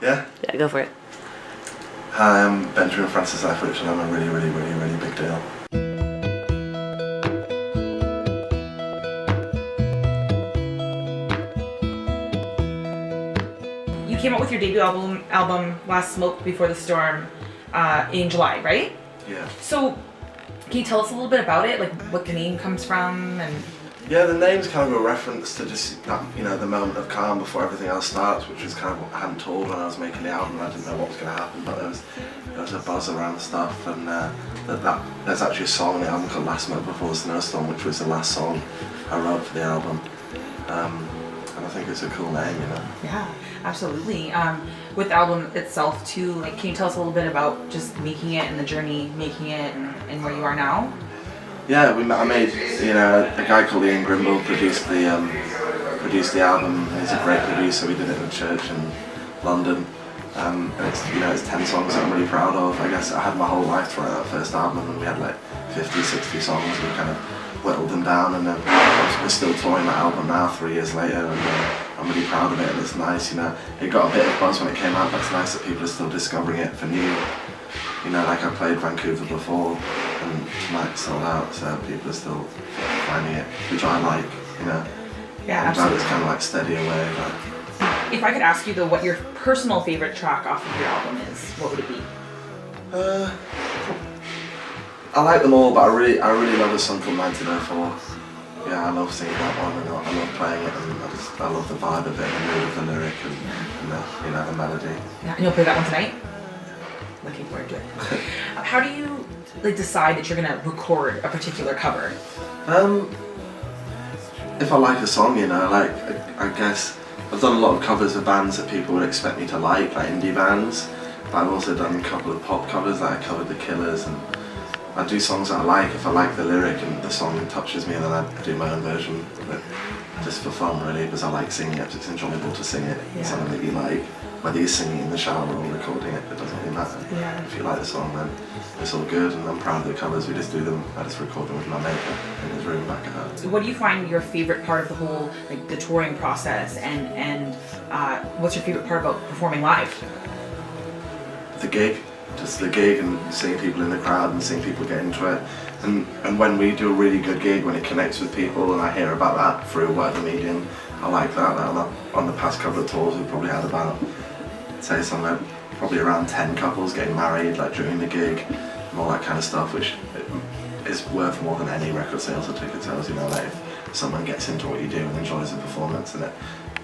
Yeah? Yeah, go for it. Hi, I'm Benjamin Francis Leftwich and I'm a really big deal. You came out with your debut album Last Smoke Before the Storm in July, right? Yeah. So can you tell us a little bit about it, like what the name comes from? And Yeah, the name's kind of a reference to just that, the moment of calm before everything else starts, which is kind of what I hadn't told when I was making the album. I didn't know what was going to happen, but there was a buzz around stuff, and there's actually a song on the album called Last Smoke Before the Snowstorm, which was the last song I wrote for the album. And I think it's a cool name, Yeah, absolutely. With the album itself too, like, can you tell us a little bit about just making it and the journey making it and where you are now? Yeah, I made, a guy called Ian Grimble produced the album. He's a great producer. We did it in a church in London. And it's 10 songs that I'm really proud of. I guess I had my whole life to write that first album, and we had like 50, 60 songs. We kind of whittled them down, and then we're still touring that album now 3 years later, and I'm really proud of it, and it's nice, it got a bit of buzz when it came out, but it's nice that people are still discovering it for new. Like I played Vancouver before, and tonight sold out, so people are still finding it, which I like, Yeah, I'm glad absolutely. it's kind of like steady away. But If I could ask you though, what your personal favorite track off of your album is, what would it be? I like them all, but I really love a song called 1904. Yeah, I love singing that one, and I love playing it, and I love the vibe of it, and the mood of the lyric, and the melody. Yeah, and you'll play that one tonight? Looking forward to it. How do you decide that you're gonna record a particular cover? If I like a song, I guess I've done a lot of covers of bands that people would expect me to like indie bands, but I've also done a couple of pop covers, like I covered The Killers, and I do songs that I like. If I like the lyric and the song touches me, then I do my own version of it, just for fun really, because I like singing it. It's enjoyable to sing it. It's something that you like, whether you're singing in the shower or recording it, it doesn't really matter. Yeah. If you like the song, then it's all good, and I'm proud of the covers. We just do them, I just record them with my maker in his room back at home. So what do you find your favorite part of the whole, the touring process, and what's your favorite part about performing live? The gig, just the gig, and seeing people in the crowd and seeing people get into it. And when we do a really good gig, when it connects with people, and I hear about that through whatever medium, I like that. On the past couple of tours, we've probably had about, say something, probably around 10 couples getting married during the gig, and all that kind of stuff, which is worth more than any record sales or ticket sales. If someone gets into what you do and enjoys the performance and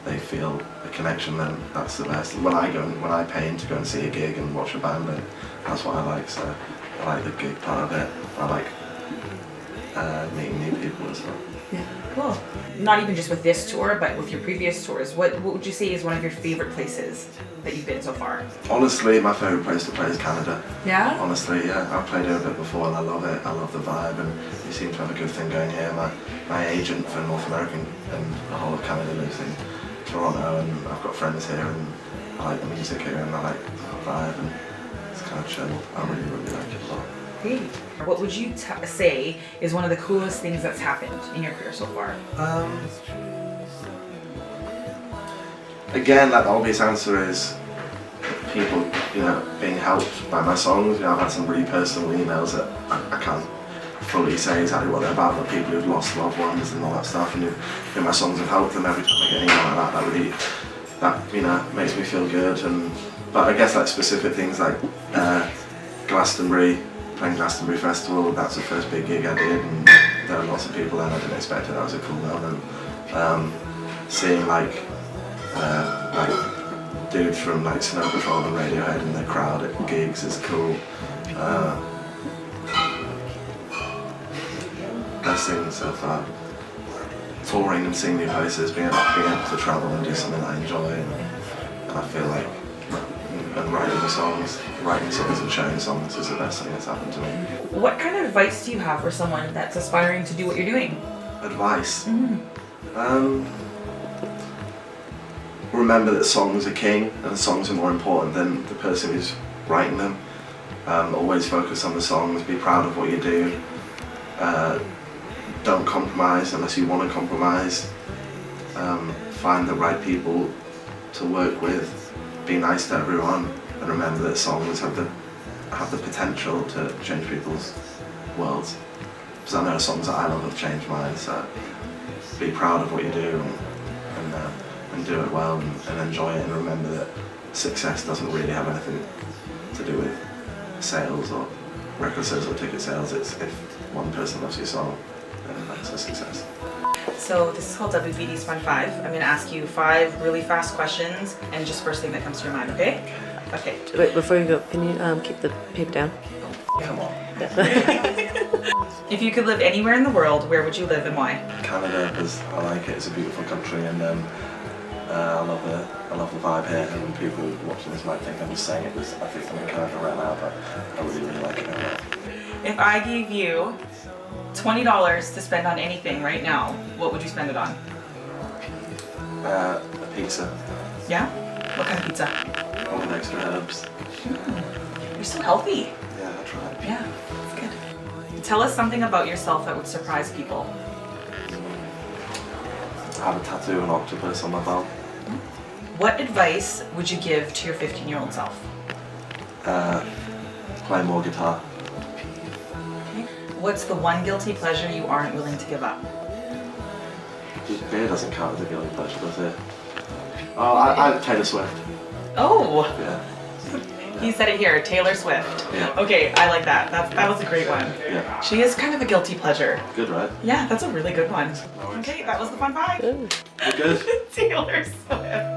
they feel a connection, then that's the best. When I pay to go and see a gig and watch a band, then that's what I like. So I like the gig part of it. I like meeting new people as well. Yeah, cool. Not even just with this tour, but with your previous tours, what would you say is one of your favorite places that you've been so far? Honestly, my favourite place to play is Canada. Yeah? Honestly, yeah. I've played here a bit before and I love it. I love the vibe, and we seem to have a good thing going here. My agent for North America and the whole of Canada lives in Toronto, and I've got friends here, and I like the music here, and I like the vibe, and it's kind of chill. I really like it a lot. Great. What would you say is one of the coolest things that's happened in your career so far? Again, that obvious answer is people, being helped by my songs. I've had some really personal emails that I can't fully say exactly what they're about, but people who've lost loved ones and all that stuff, and my songs have helped them. Every time I get an email like that really, makes me feel good. But I guess specific things like Glastonbury, playing Glastonbury Festival, that's the first big gig I did, and there were lots of people there and I didn't expect it. That was a cool moment. Seeing dudes from Snow Patrol and Radiohead in the crowd at gigs is cool. Best thing so far. Touring and seeing new places, being able to travel and do something I enjoy, and I feel like, and writing songs and sharing songs is the best thing that's happened to me. What kind of advice do you have for someone that's aspiring to do what you're doing? Advice? Remember that songs are king, and songs are more important than the person who's writing them. Always focus on the songs, be proud of what you do. Don't compromise unless you want to compromise. Find the right people to work with. be nice to everyone and remember that songs have the potential to change people's worlds. Because I know songs that I love have changed mine, so be proud of what you do and do it well and enjoy it, and remember that success doesn't really have anything to do with sales or record sales or ticket sales. It's if one person loves your song, then that's a success. So this is called WBD's Fun 5. I'm going to ask you 5 really fast questions and just first thing that comes to your mind, okay? Okay. Wait, before you go, can you keep the paper down? Come on. If you could live anywhere in the world, where would you live and why? Canada, because I like it. It's a beautiful country, and I love the vibe here. And people watching this might think I'm just saying it because I think I'm in Canada right now, but I really, really like it a lot. If I gave you $20 to spend on anything right now, what would you spend it on? A pizza. Yeah? What kind of pizza? One with extra herbs. You're so healthy. Yeah, I tried. Yeah, that's good. Tell us something about yourself that would surprise people. I have a tattoo of an octopus on my belt. What advice would you give to your 15-year-old self? Play more guitar. What's the one guilty pleasure you aren't willing to give up? Beer doesn't count as a guilty pleasure, does it? Oh, I Taylor Swift. Oh, Yeah. he said it here, Taylor Swift. Yeah. Okay, I like that. That was a great one. Yeah. She is kind of a guilty pleasure. Good, right? Yeah, that's a really good one. Okay, that was the Fun 5. Good. You're good. Taylor Swift.